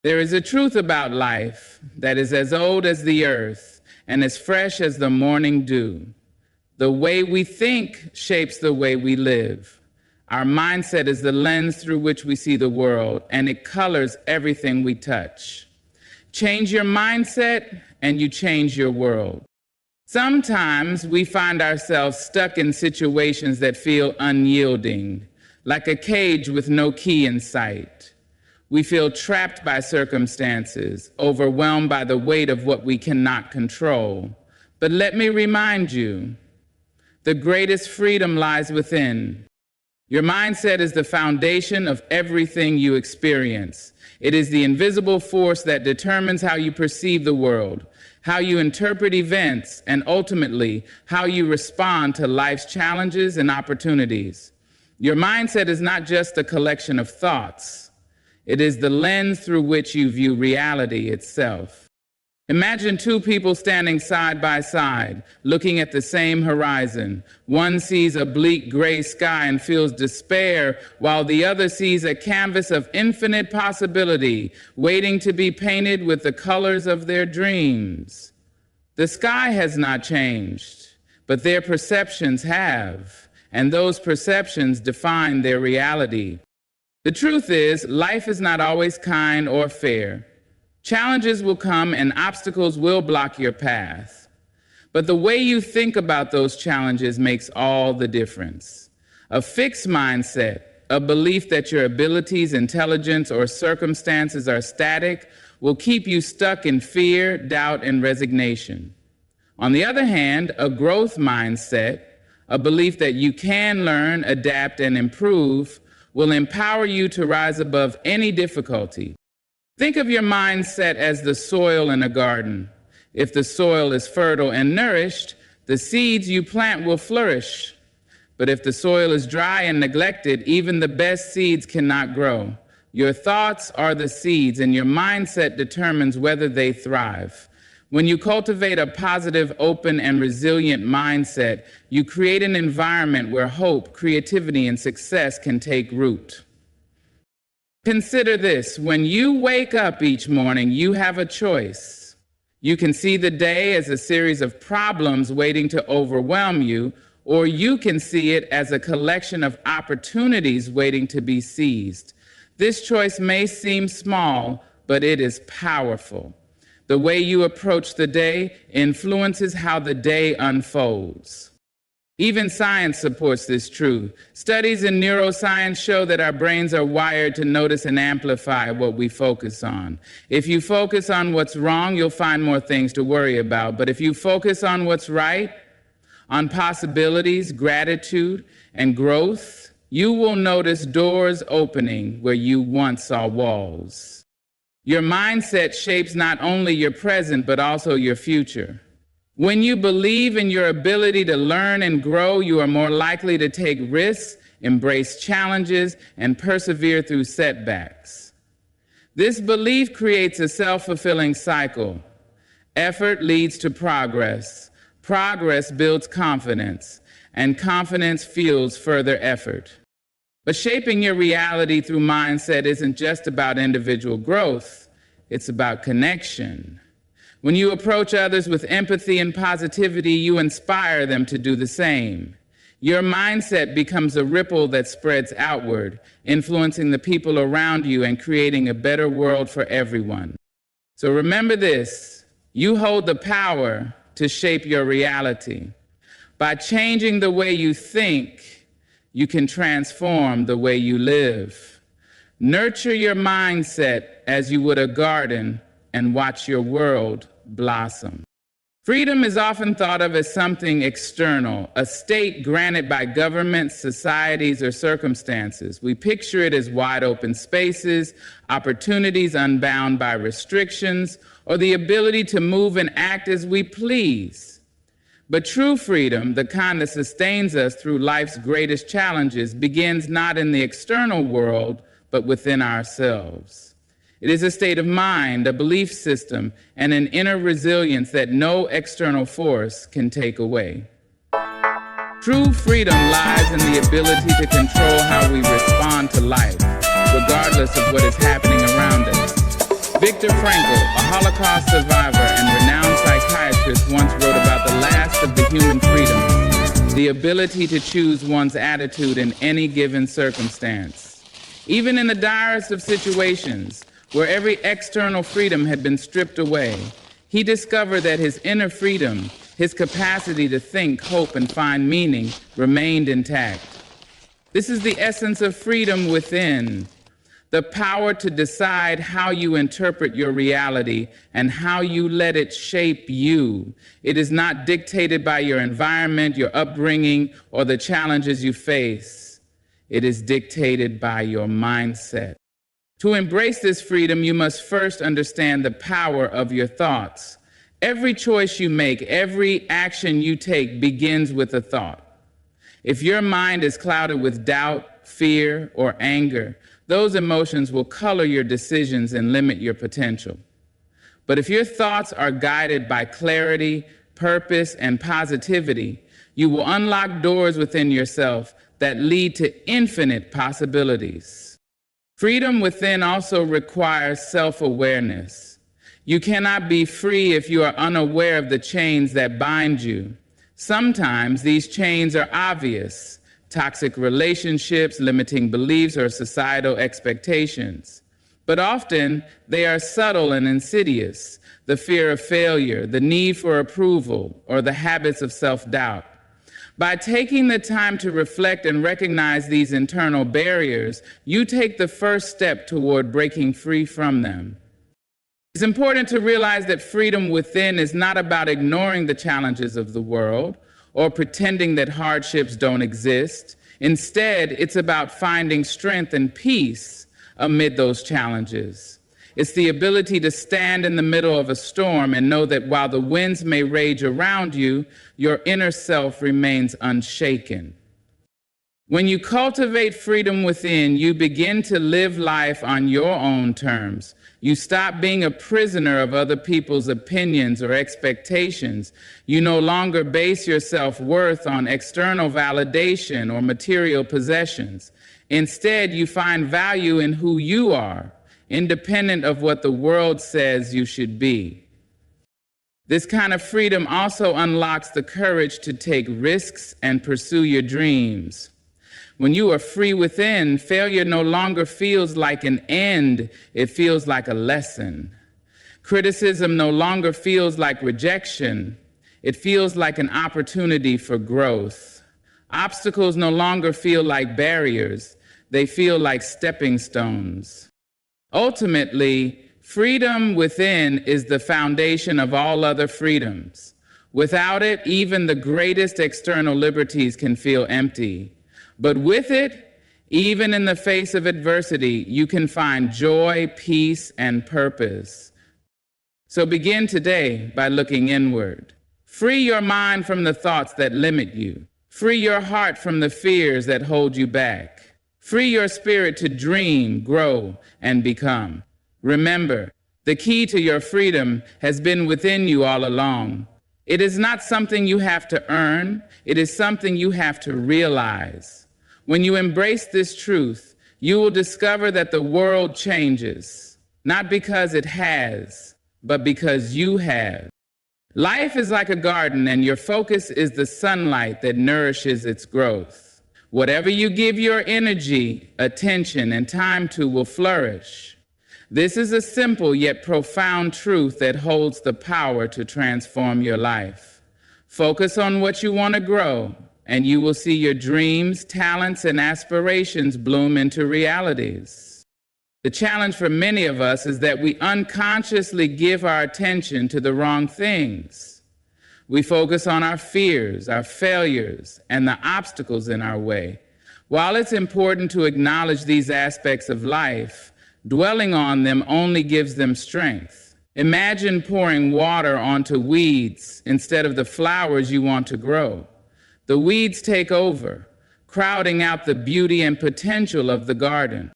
There is a truth about life that is as old as the earth and as fresh as the morning dew. The way we think shapes the way we live. Our mindset is the lens through which we see the world, and it colors everything we touch. Change your mindset, and you change your world. Sometimes we find ourselves stuck in situations that feel unyielding, like a cage with no key in sight. We feel trapped by circumstances, overwhelmed by the weight of what we cannot control. But let me remind you, the greatest freedom lies within. Your mindset is the foundation of everything you experience. It is the invisible force that determines how you perceive the world, how you interpret events, and ultimately, how you respond to life's challenges and opportunities. Your mindset is not just a collection of thoughts. It is the lens through which you view reality itself. Imagine two people standing side by side, looking at the same horizon. One sees a bleak gray sky and feels despair, while the other sees a canvas of infinite possibility, waiting to be painted with the colors of their dreams. The sky has not changed, but their perceptions have, and those perceptions define their reality. The truth is, life is not always kind or fair. Challenges will come and obstacles will block your path. But the way you think about those challenges makes all the difference. A fixed mindset, a belief that your abilities, intelligence, or circumstances are static, will keep you stuck in fear, doubt, and resignation. On the other hand, a growth mindset, a belief that you can learn, adapt, and improve, will empower you to rise above any difficulty. Think of your mindset as the soil in a garden. If the soil is fertile and nourished, the seeds you plant will flourish. But if the soil is dry and neglected, even the best seeds cannot grow. Your thoughts are the seeds, and your mindset determines whether they thrive. When you cultivate a positive, open, and resilient mindset, you create an environment where hope, creativity, and success can take root. Consider this: when you wake up each morning, you have a choice. You can see the day as a series of problems waiting to overwhelm you, or you can see it as a collection of opportunities waiting to be seized. This choice may seem small, but it is powerful. The way you approach the day influences how the day unfolds. Even science supports this truth. Studies in neuroscience show that our brains are wired to notice and amplify what we focus on. If you focus on what's wrong, you'll find more things to worry about. But if you focus on what's right, on possibilities, gratitude, and growth, you will notice doors opening where you once saw walls. Your mindset shapes not only your present, but also your future. When you believe in your ability to learn and grow, you are more likely to take risks, embrace challenges, and persevere through setbacks. This belief creates a self-fulfilling cycle. Effort leads to progress. Progress builds confidence, and confidence fuels further effort. But shaping your reality through mindset isn't just about individual growth, it's about connection. When you approach others with empathy and positivity, you inspire them to do the same. Your mindset becomes a ripple that spreads outward, influencing the people around you and creating a better world for everyone. So remember this: you hold the power to shape your reality. By changing the way you think, you can transform the way you live. Nurture your mindset as you would a garden and watch your world blossom. Freedom is often thought of as something external, a state granted by governments, societies, or circumstances. We picture it as wide open spaces, opportunities unbound by restrictions, or the ability to move and act as we please. But true freedom, the kind that sustains us through life's greatest challenges, begins not in the external world, but within ourselves. It is a state of mind, a belief system, and an inner resilience that no external force can take away. True freedom lies in the ability to control how we respond to life, regardless of what is happening around us. Viktor Frankl, a Holocaust survivor and renowned psychiatrist, once wrote about the last of the human freedoms, the ability to choose one's attitude in any given circumstance. Even in the direst of situations, where every external freedom had been stripped away, he discovered that his inner freedom, his capacity to think, hope, and find meaning, remained intact. This is the essence of freedom within, the power to decide how you interpret your reality and how you let it shape you. It is not dictated by your environment, your upbringing, or the challenges you face. It is dictated by your mindset. To embrace this freedom, you must first understand the power of your thoughts. Every choice you make, every action you take begins with a thought. If your mind is clouded with doubt, fear, or anger, those emotions will color your decisions and limit your potential. But if your thoughts are guided by clarity, purpose, and positivity, you will unlock doors within yourself that lead to infinite possibilities. Freedom within also requires self-awareness. You cannot be free if you are unaware of the chains that bind you. Sometimes these chains are obvious: toxic relationships, limiting beliefs, or societal expectations. But often they are subtle and insidious: the fear of failure, the need for approval, or the habits of self-doubt. By taking the time to reflect and recognize these internal barriers, you take the first step toward breaking free from them. It's important to realize that freedom within is not about ignoring the challenges of the world or pretending that hardships don't exist. Instead, it's about finding strength and peace amid those challenges. It's the ability to stand in the middle of a storm and know that while the winds may rage around you, your inner self remains unshaken. When you cultivate freedom within, you begin to live life on your own terms. You stop being a prisoner of other people's opinions or expectations. You no longer base your self-worth on external validation or material possessions. Instead, you find value in who you are, independent of what the world says you should be. This kind of freedom also unlocks the courage to take risks and pursue your dreams. When you are free within, failure no longer feels like an end, it feels like a lesson. Criticism no longer feels like rejection, it feels like an opportunity for growth. Obstacles no longer feel like barriers, they feel like stepping stones. Ultimately, freedom within is the foundation of all other freedoms. Without it, even the greatest external liberties can feel empty. But with it, even in the face of adversity, you can find joy, peace, and purpose. So begin today by looking inward. Free your mind from the thoughts that limit you. Free your heart from the fears that hold you back. Free your spirit to dream, grow, and become. Remember, the key to your freedom has been within you all along. It is not something you have to earn. It is something you have to realize. When you embrace this truth, you will discover that the world changes, not because it has, but because you have. Life is like a garden, and your focus is the sunlight that nourishes its growth. Whatever you give your energy, attention, and time to will flourish. This is a simple yet profound truth that holds the power to transform your life. Focus on what you want to grow, and you will see your dreams, talents, and aspirations bloom into realities. The challenge for many of us is that we unconsciously give our attention to the wrong things. We focus on our fears, our failures, and the obstacles in our way. While it's important to acknowledge these aspects of life, dwelling on them only gives them strength. Imagine pouring water onto weeds instead of the flowers you want to grow. The weeds take over, crowding out the beauty and potential of the garden.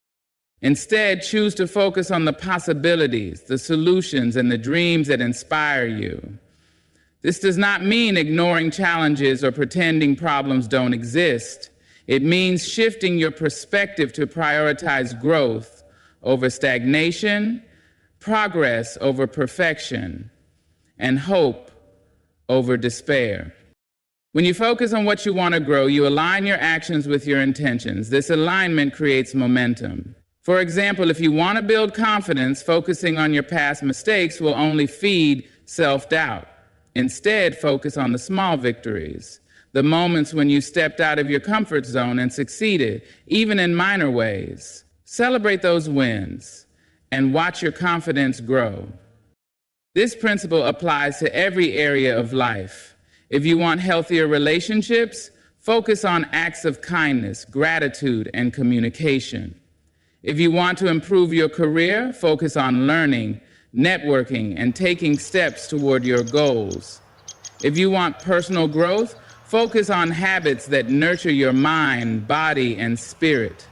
Instead, choose to focus on the possibilities, the solutions, and the dreams that inspire you. This does not mean ignoring challenges or pretending problems don't exist. It means shifting your perspective to prioritize growth over stagnation, progress over perfection, and hope over despair. When you focus on what you want to grow, you align your actions with your intentions. This alignment creates momentum. For example, if you want to build confidence, focusing on your past mistakes will only feed self-doubt. Instead, focus on the small victories, the moments when you stepped out of your comfort zone and succeeded, even in minor ways. Celebrate those wins and watch your confidence grow. This principle applies to every area of life. If you want healthier relationships, focus on acts of kindness, gratitude, and communication. If you want to improve your career, focus on learning, networking, and taking steps toward your goals. If you want personal growth, focus on habits that nurture your mind, body, and spirit.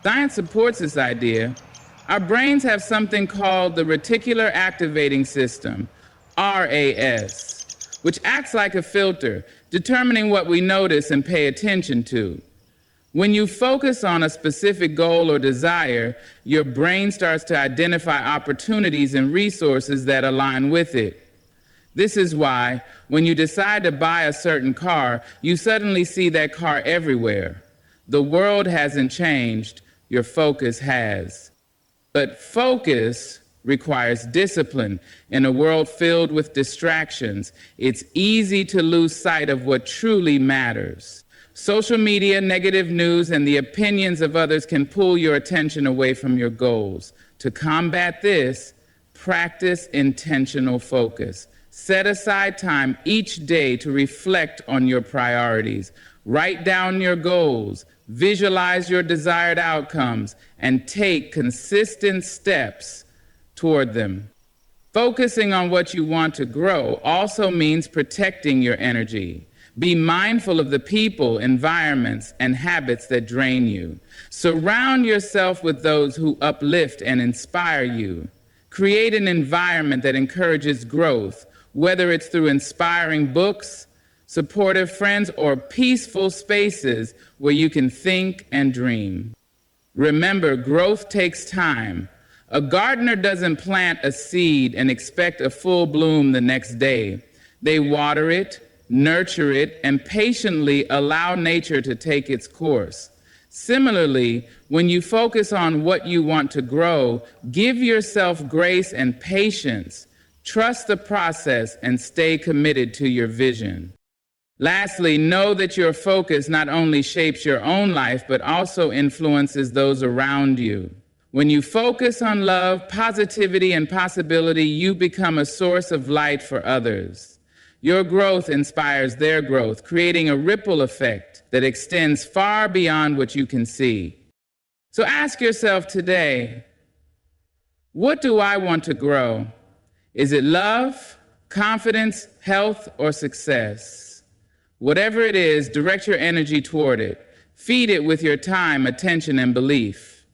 Science supports this idea. Our brains have something called the reticular activating system, RAS, which acts like a filter, determining what we notice and pay attention to. When you focus on a specific goal or desire, your brain starts to identify opportunities and resources that align with it. This is why, when you decide to buy a certain car, you suddenly see that car everywhere. The world hasn't changed, your focus has. But focus requires discipline. In a world filled with distractions, it's easy to lose sight of what truly matters. Social media, negative news, and the opinions of others can pull your attention away from your goals. To combat this, practice intentional focus. Set aside time each day to reflect on your priorities. Write down your goals, visualize your desired outcomes, and take consistent steps toward them. Focusing on what you want to grow also means protecting your energy. Be mindful of the people, environments, and habits that drain you. Surround yourself with those who uplift and inspire you. Create an environment that encourages growth, whether it's through inspiring books, supportive friends, or peaceful spaces where you can think and dream. Remember, growth takes time. A gardener doesn't plant a seed and expect a full bloom the next day. They water it, nurture it, and patiently allow nature to take its course. Similarly, when you focus on what you want to grow, give yourself grace and patience. Trust the process and stay committed to your vision. Lastly, know that your focus not only shapes your own life, but also influences those around you. When you focus on love, positivity, and possibility, you become a source of light for others. Your growth inspires their growth, creating a ripple effect that extends far beyond what you can see. So ask yourself today, what do I want to grow? Is it love, confidence, health, or success? Whatever it is, direct your energy toward it. Feed it with your time, attention, and belief.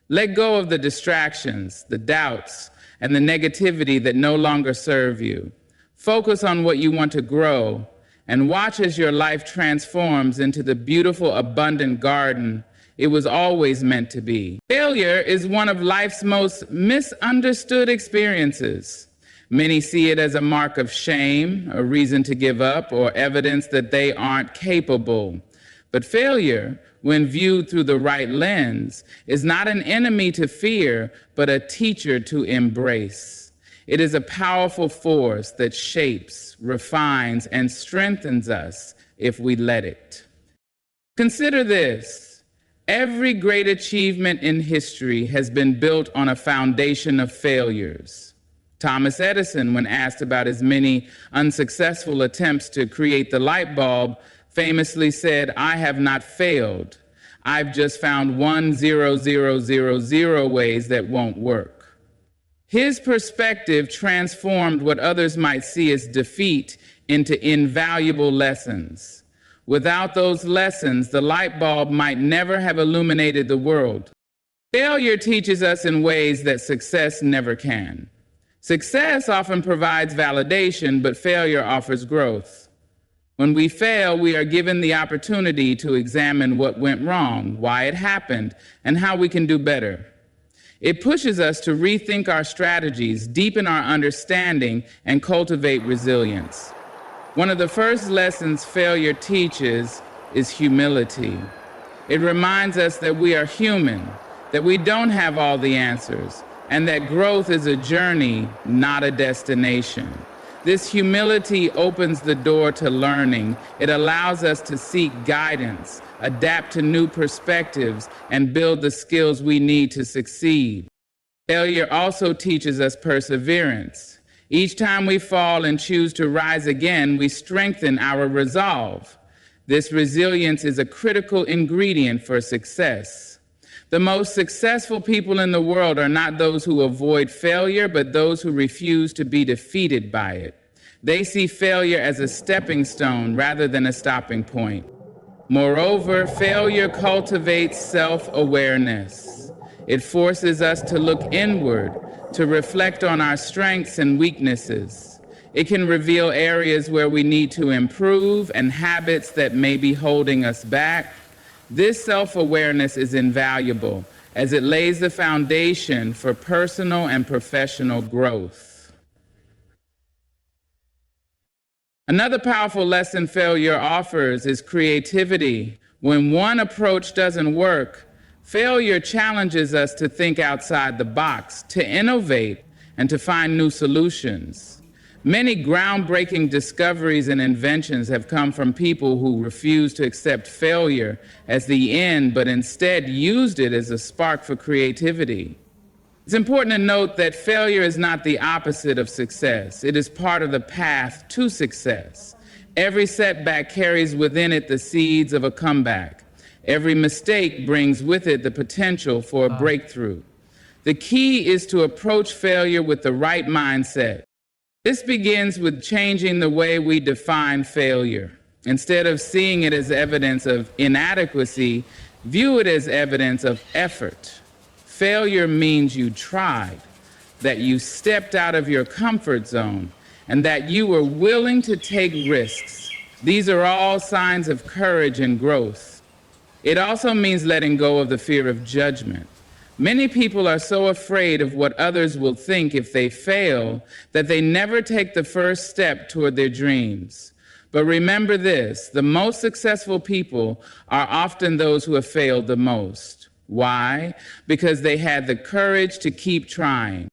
Let go of the distractions, the doubts, and the negativity that no longer serve you. Focus on what you want to grow and watch as your life transforms into the beautiful, abundant garden it was always meant to be. Failure is one of life's most misunderstood experiences. Many see it as a mark of shame, a reason to give up, or evidence that they aren't capable. But failure, when viewed through the right lens, is not an enemy to fear, but a teacher to embrace. It is a powerful force that shapes, refines, and strengthens us if we let it. Consider this. Every great achievement in history has been built on a foundation of failures. Thomas Edison, when asked about his many unsuccessful attempts to create the light bulb, famously said, "I have not failed. I've just found 1,000 ways that won't work." His perspective transformed what others might see as defeat into invaluable lessons. Without those lessons, the light bulb might never have illuminated the world. Failure teaches us in ways that success never can. Success often provides validation, but failure offers growth. When we fail, we are given the opportunity to examine what went wrong, why it happened, and how we can do better. It pushes us to rethink our strategies, deepen our understanding, and cultivate resilience. One of the first lessons failure teaches is humility. It reminds us that we are human, that we don't have all the answers, and that growth is a journey, not a destination. This humility opens the door to learning. It allows us to seek guidance, adapt to new perspectives, and build the skills we need to succeed. Failure also teaches us perseverance. Each time we fall and choose to rise again, we strengthen our resolve. This resilience is a critical ingredient for success. The most successful people in the world are not those who avoid failure, but those who refuse to be defeated by it. They see failure as a stepping stone rather than a stopping point. Moreover, failure cultivates self-awareness. It forces us to look inward, to reflect on our strengths and weaknesses. It can reveal areas where we need to improve and habits that may be holding us back. This self-awareness is invaluable as it lays the foundation for personal and professional growth. Another powerful lesson failure offers is creativity. When one approach doesn't work, failure challenges us to think outside the box, to innovate, and to find new solutions. Many groundbreaking discoveries and inventions have come from people who refused to accept failure as the end, but instead used it as a spark for creativity. It's important to note that failure is not the opposite of success. It is part of the path to success. Every setback carries within it the seeds of a comeback. Every mistake brings with it the potential for a breakthrough. The key is to approach failure with the right mindset. This begins with changing the way we define failure. Instead of seeing it as evidence of inadequacy, view it as evidence of effort. Failure means you tried, that you stepped out of your comfort zone, and that you were willing to take risks. These are all signs of courage and growth. It also means letting go of the fear of judgment. Many people are so afraid of what others will think if they fail that they never take the first step toward their dreams. But remember this, the most successful people are often those who have failed the most. Why? Because they had the courage to keep trying.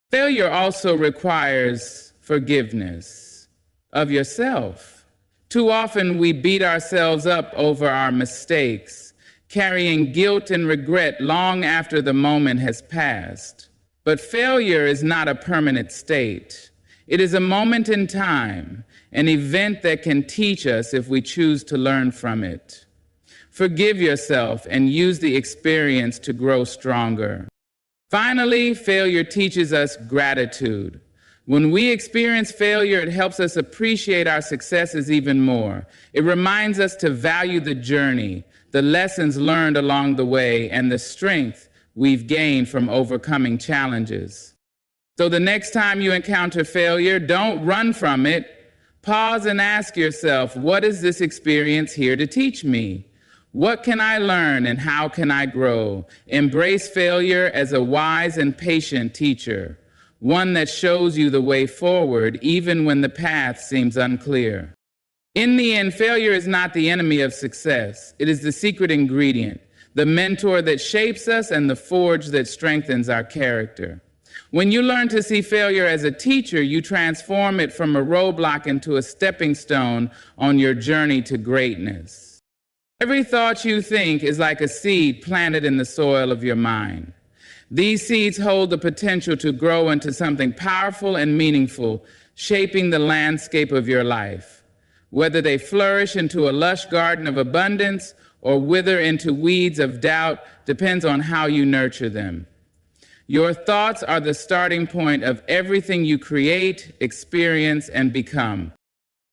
Failure also requires forgiveness of yourself. Too often we beat ourselves up over our mistakes, carrying guilt and regret long after the moment has passed. But failure is not a permanent state. It is a moment in time, an event that can teach us if we choose to learn from it. Forgive yourself and use the experience to grow stronger. Finally, failure teaches us gratitude. When we experience failure, it helps us appreciate our successes even more. It reminds us to value the journey, the lessons learned along the way, and the strength we've gained from overcoming challenges. So the next time you encounter failure, don't run from it. Pause and ask yourself, what is this experience here to teach me? What can I learn and how can I grow? Embrace failure as a wise and patient teacher, one that shows you the way forward even when the path seems unclear. In the end, failure is not the enemy of success. It is the secret ingredient, the mentor that shapes us and the forge that strengthens our character. When you learn to see failure as a teacher, you transform it from a roadblock into a stepping stone on your journey to greatness. Every thought you think is like a seed planted in the soil of your mind. These seeds hold the potential to grow into something powerful and meaningful, shaping the landscape of your life. Whether they flourish into a lush garden of abundance or wither into weeds of doubt depends on how you nurture them. Your thoughts are the starting point of everything you create, experience, and become.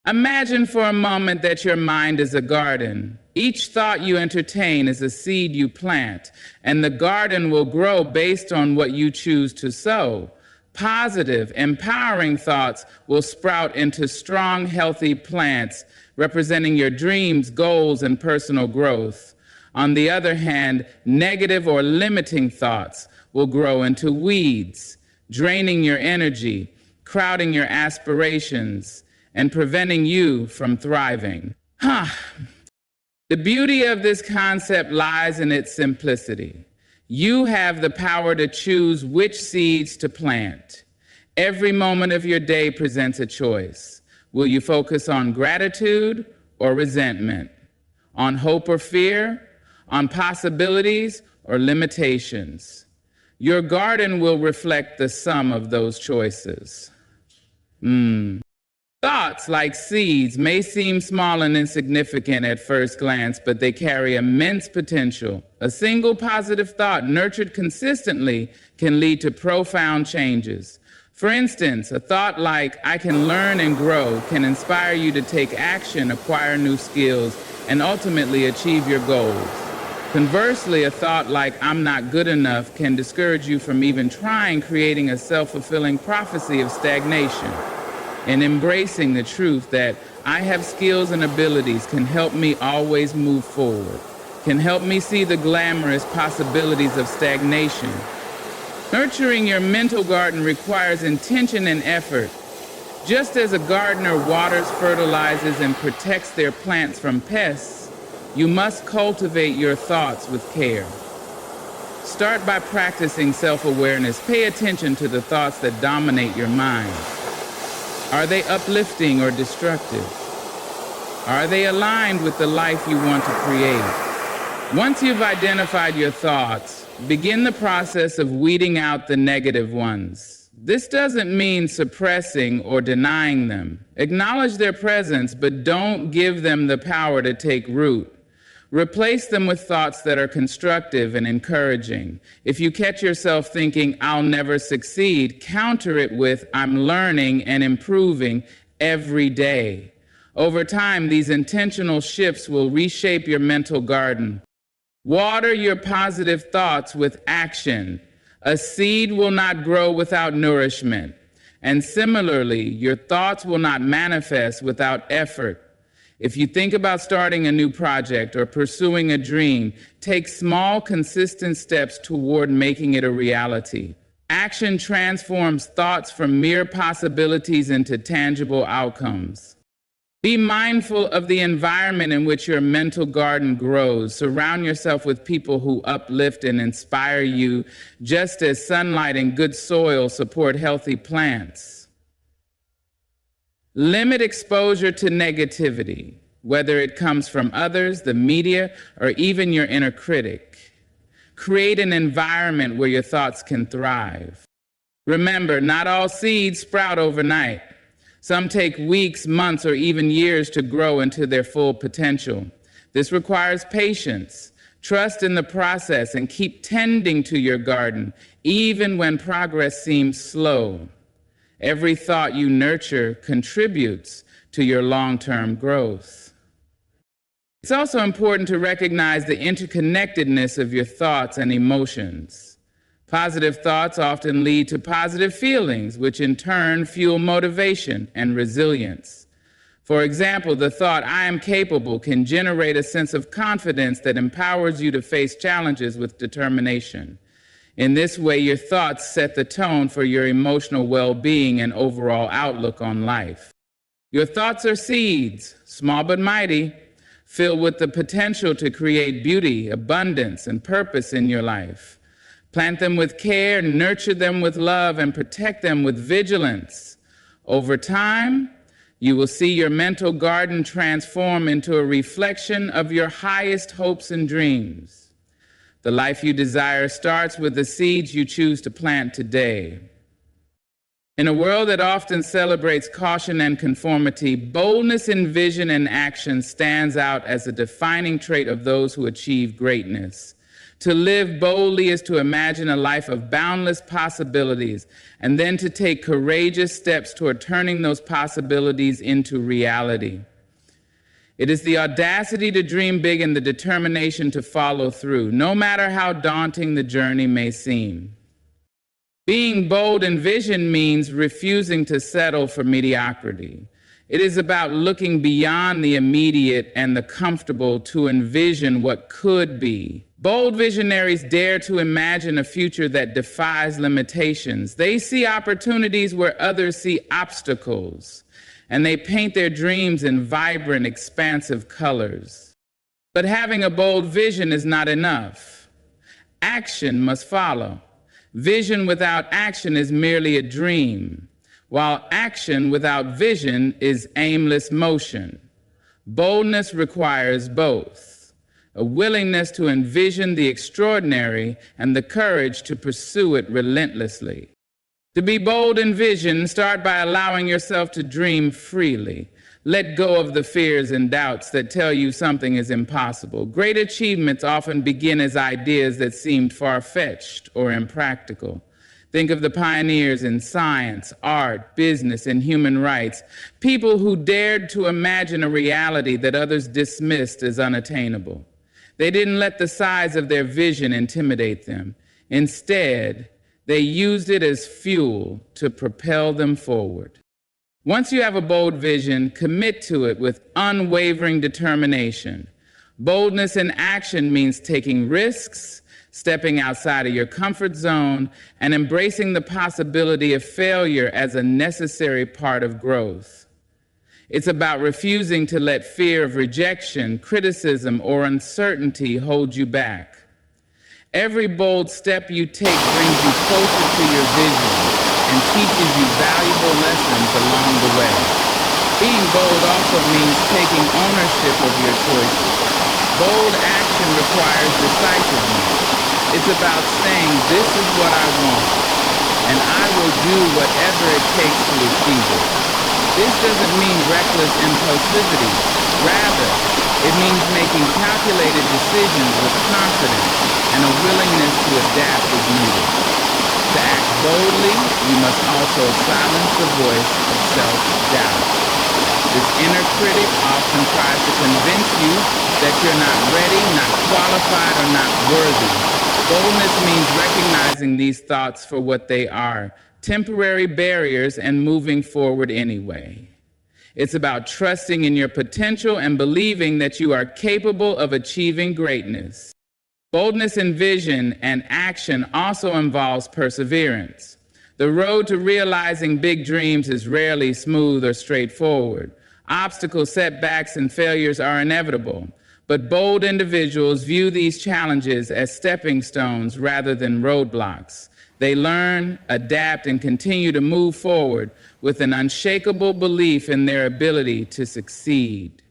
Imagine for a moment that your mind is a garden. Each thought you entertain is a seed you plant, and the garden will grow based on what you choose to sow. Positive, empowering thoughts will sprout into strong, healthy plants, representing your dreams, goals, and personal growth. On the other hand, negative or limiting thoughts will grow into weeds, draining your energy, crowding your aspirations, and preventing you from thriving. The beauty of this concept lies in its simplicity. You have the power to choose which seeds to plant. Every moment of your day presents a choice. Will you focus on gratitude or resentment? On hope or fear? On possibilities or limitations? Your garden will reflect the sum of those choices. Thoughts, like seeds, may seem small and insignificant at first glance, but they carry immense potential. A single positive thought, nurtured consistently, can lead to profound changes. For instance, a thought like, "I can learn and grow," can inspire you to take action, acquire new skills, and ultimately achieve your goals. Conversely, a thought like, "I'm not good enough," can discourage you from even trying, creating a self-fulfilling prophecy of stagnation. And embracing the truth that I have skills and abilities can help me always move forward, can help me see the glamorous possibilities of stagnation. Nurturing your mental garden requires intention and effort. Just as a gardener waters, fertilizes, and protects their plants from pests, you must cultivate your thoughts with care. Start by practicing self-awareness. Pay attention to the thoughts that dominate your mind. Are they uplifting or destructive? Are they aligned with the life you want to create? Once you've identified your thoughts, begin the process of weeding out the negative ones. This doesn't mean suppressing or denying them. Acknowledge their presence, but don't give them the power to take root. Replace them with thoughts that are constructive and encouraging. If you catch yourself thinking, "I'll never succeed," counter it with, "I'm learning and improving every day." Over time, these intentional shifts will reshape your mental garden. Water your positive thoughts with action. A seed will not grow without nourishment. And similarly, your thoughts will not manifest without effort. If you think about starting a new project or pursuing a dream, take small, consistent steps toward making it a reality. Action transforms thoughts from mere possibilities into tangible outcomes. Be mindful of the environment in which your mental garden grows. Surround yourself with people who uplift and inspire you, just as sunlight and good soil support healthy plants. Limit exposure to negativity, whether it comes from others, the media, or even your inner critic. Create an environment where your thoughts can thrive. Remember, not all seeds sprout overnight. Some take weeks, months, or even years to grow into their full potential. This requires patience. Trust in the process and keep tending to your garden, even when progress seems slow. Every thought you nurture contributes to your long-term growth. It's also important to recognize the interconnectedness of your thoughts and emotions. Positive thoughts often lead to positive feelings, which in turn fuel motivation and resilience. For example, the thought, "I am capable," can generate a sense of confidence that empowers you to face challenges with determination. In this way, your thoughts set the tone for your emotional well-being and overall outlook on life. Your thoughts are seeds, small but mighty, filled with the potential to create beauty, abundance, and purpose in your life. Plant them with care, nurture them with love, and protect them with vigilance. Over time, you will see your mental garden transform into a reflection of your highest hopes and dreams. The life you desire starts with the seeds you choose to plant today. In a world that often celebrates caution and conformity, boldness in vision and action stands out as a defining trait of those who achieve greatness. To live boldly is to imagine a life of boundless possibilities, and then to take courageous steps toward turning those possibilities into reality. It is the audacity to dream big and the determination to follow through, no matter how daunting the journey may seem. Being bold in vision means refusing to settle for mediocrity. It is about looking beyond the immediate and the comfortable to envision what could be. Bold visionaries dare to imagine a future that defies limitations. They see opportunities where others see obstacles, and they paint their dreams in vibrant, expansive colors. But having a bold vision is not enough. Action must follow. Vision without action is merely a dream, while action without vision is aimless motion. Boldness requires both: a willingness to envision the extraordinary and the courage to pursue it relentlessly. To be bold in vision, start by allowing yourself to dream freely. Let go of the fears and doubts that tell you something is impossible. Great achievements often begin as ideas that seemed far-fetched or impractical. Think of the pioneers in science, art, business, and human rights, people who dared to imagine a reality that others dismissed as unattainable. They didn't let the size of their vision intimidate them. Instead, they used it as fuel to propel them forward. Once you have a bold vision, commit to it with unwavering determination. Boldness in action means taking risks, stepping outside of your comfort zone, and embracing the possibility of failure as a necessary part of growth. It's about refusing to let fear of rejection, criticism, or uncertainty hold you back. Every bold step you take brings you closer to your vision and teaches you valuable lessons along the way. Being bold also means taking ownership of your choices. Bold action requires decisiveness. It's about saying, "This is what I want, and I will do whatever it takes to achieve it." This doesn't mean reckless impulsivity. Rather, it means making calculated decisions with confidence and a willingness to adapt as needed. To act boldly, you must also silence the voice of self-doubt. This inner critic often tries to convince you that you're not ready, not qualified, or not worthy. Boldness means recognizing these thoughts for what they are, temporary barriers, and moving forward anyway. It's about trusting in your potential and believing that you are capable of achieving greatness. Boldness in vision and action also involves perseverance. The road to realizing big dreams is rarely smooth or straightforward. Obstacles, setbacks, and failures are inevitable, but bold individuals view these challenges as stepping stones rather than roadblocks. They learn, adapt, and continue to move forward with an unshakable belief in their ability to succeed.